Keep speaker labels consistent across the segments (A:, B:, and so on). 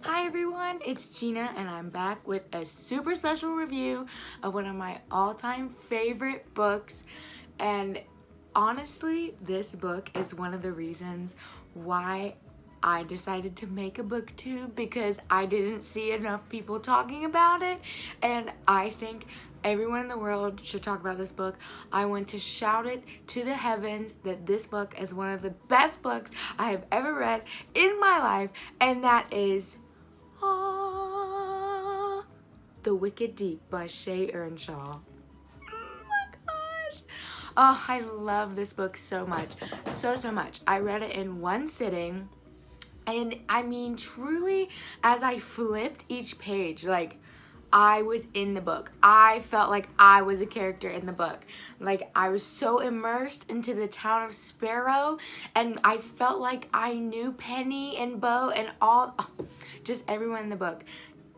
A: Hi everyone, it's Gina and I'm back with a super special review of one of my all-time favorite books. And honestly, this book is one of the reasons why I decided to make a booktube, because I didn't see enough people talking about it, and I think everyone in the world should talk about this book. I want to shout it to the heavens that this book is one of the best books I have ever read in my life, and that is The Wicked Deep by Shea Ernshaw. Oh my gosh. Oh, I love this book so much. So much. I read it in one sitting. And I mean, truly, as I flipped each page, like, I was in the book. I felt like I was a character in the book. Like, I was so immersed into the town of Sparrow, and I felt like I knew Penny and Bo and just everyone in the book.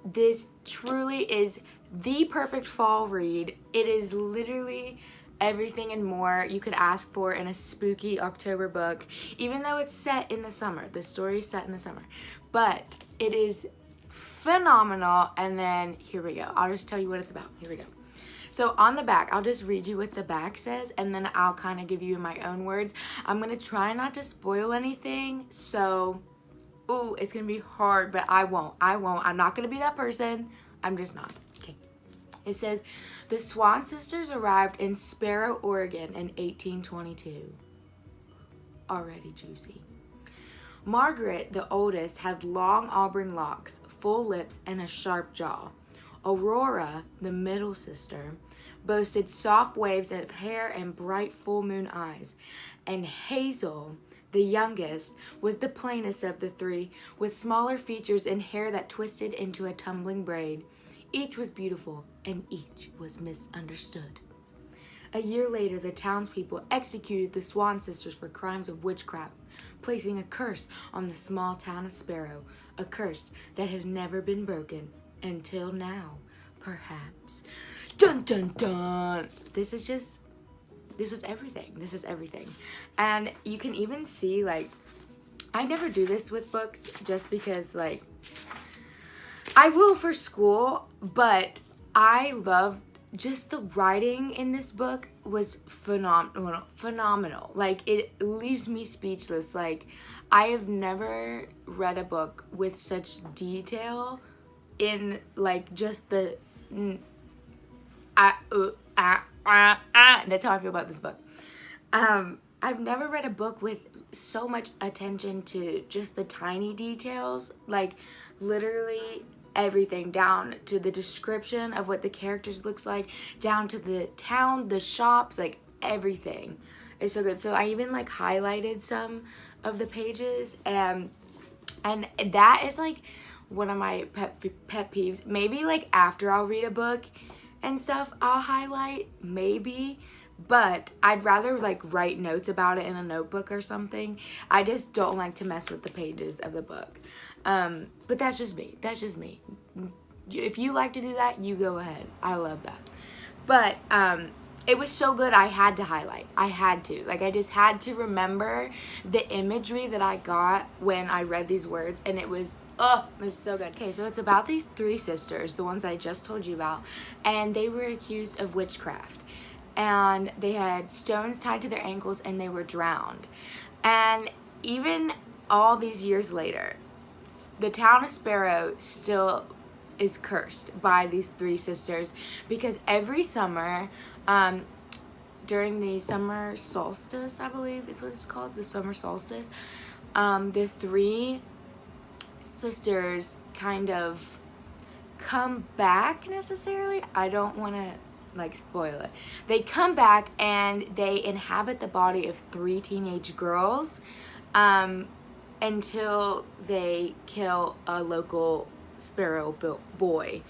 A: This truly is the perfect fall read. It is literally everything and more you could ask for in a spooky October book, even though it's set in the summer. The story is set in the summer, but it is phenomenal. And then here we go. I'll just tell you what it's about. Here we go. So on the back, I'll just read you what the back says, and then I'll kind of give you in my own words. I'm gonna try not to spoil anything, so it's gonna be hard, but I won't. I'm not gonna be that person. I'm just not. Okay. It says, the Swan sisters arrived in Sparrow, Oregon in 1822. Already juicy. Margaret, the oldest, had long auburn locks, full lips, and a sharp jaw. Aurora, the middle sister, boasted soft waves of hair and bright full moon eyes. And Hazel, the youngest, was the plainest of the three, with smaller features and hair that twisted into a tumbling braid. Each was beautiful, and each was misunderstood. A year later, the townspeople executed the Swan sisters for crimes of witchcraft, placing a curse on the small town of Sparrow, a curse that has never been broken until now, perhaps. Dun dun dun! This is everything. This is everything. And you can even see, like, I never do this with books just because, like, I will for school, but I love just the writing in this book was phenomenal. Like, it leaves me speechless. Like, I have never read a book with such detail in, like, just the that's how I feel about this book. I've never read a book with so much attention to just the tiny details, like literally everything, down to the description of what the characters looks like, down to the town, the shops, like everything is so good. So I even like highlighted some of the pages, and that is like one of my pet peeves. Maybe like after I'll read a book and stuff, I'll highlight, maybe, but I'd rather like write notes about it in a notebook or something. I just don't like to mess with the pages of the book. But that's just me. That's just me. If you like to do that, you go ahead. I love that. But it was so good, I had to highlight. I had to. Like, I just had to remember the imagery that I got when I read these words, and it was so good. Okay, so it's about these three sisters, the ones I just told you about, and they were accused of witchcraft. And they had stones tied to their ankles, and they were drowned. And even all these years later, the town of Sparrow still is cursed by these three sisters, because every summer, during the summer solstice, I believe is what it's called, the summer solstice, the three sisters kind of come back necessarily. I don't want to like spoil it. They come back and they inhabit the body of three teenage girls until they kill a local Sparrow boy.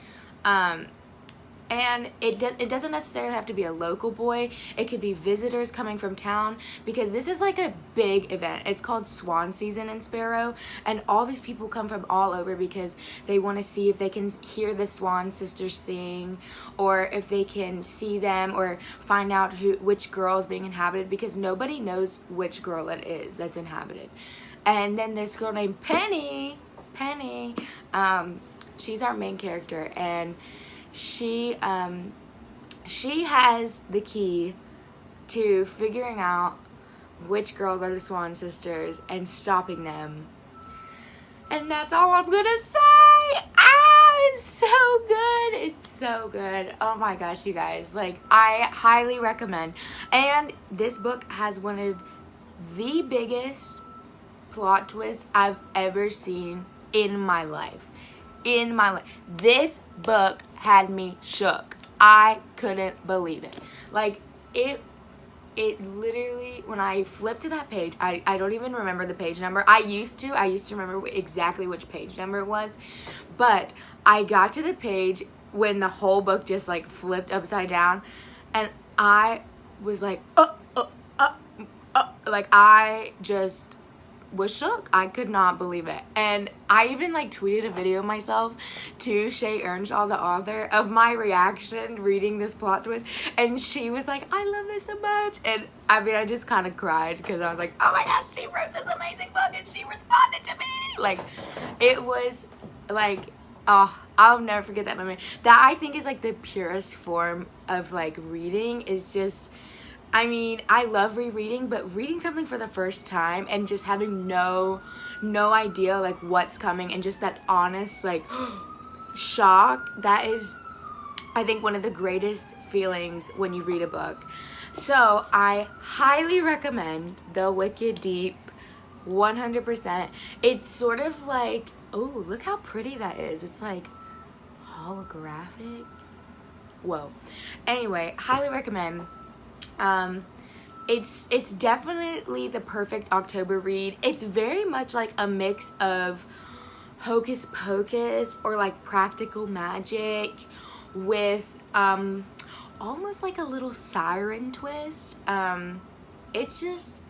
A: And it doesn't necessarily have to be a local boy. It could be visitors coming from town, because this is like a big event. It's called Swan Season in Sparrow, and all these people come from all over because they want to see if they can hear the Swan sisters sing, or if they can see them, or find out which girl is being inhabited, because nobody knows which girl it is that's inhabited. And then this girl named Penny Penny, she's our main character, and she has the key to figuring out which girls are the Swan sisters and stopping them. And that's all I'm gonna say. It's so good. It's so good. Oh my gosh, you guys. Like, I highly recommend. And this book has one of the biggest plot twists I've ever seen in my life. In my life. This book had me shook. I couldn't believe it. Like, it literally, when I flipped to that page, I don't even remember the page number. I used to remember exactly which page number it was, but I got to the page when the whole book just like flipped upside down, and I was like, like I just was shook. I could not believe it. And I even like tweeted a video of myself to Shea Ernshaw, the author, of my reaction reading this plot twist, and she was like, I love this so much. And I mean, I just kind of cried because I was like, oh my gosh, she wrote this amazing book and she responded to me. Like, it was like, oh, I'll never forget that moment. That, I think, is like the purest form of like reading. Is just, I mean, I love rereading, but reading something for the first time and just having no idea like what's coming, and just that honest like shock, that is, I think, one of the greatest feelings when you read a book. So I highly recommend The Wicked Deep, 100%. It's sort of like, oh, look how pretty that is. It's like holographic. Whoa. Anyway, highly recommend. It's definitely the perfect October read. It's very much like a mix of Hocus Pocus or like Practical Magic with almost like a little siren twist. It's just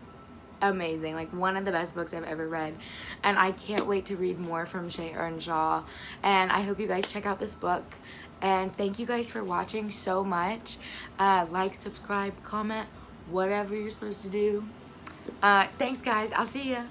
A: amazing. Like, one of the best books I've ever read, and I can't wait to read more from Shea Ernshaw. And I hope you guys check out this book. And thank you guys for watching so much. Like, subscribe, comment, whatever you're supposed to do. Thanks, guys. I'll see ya.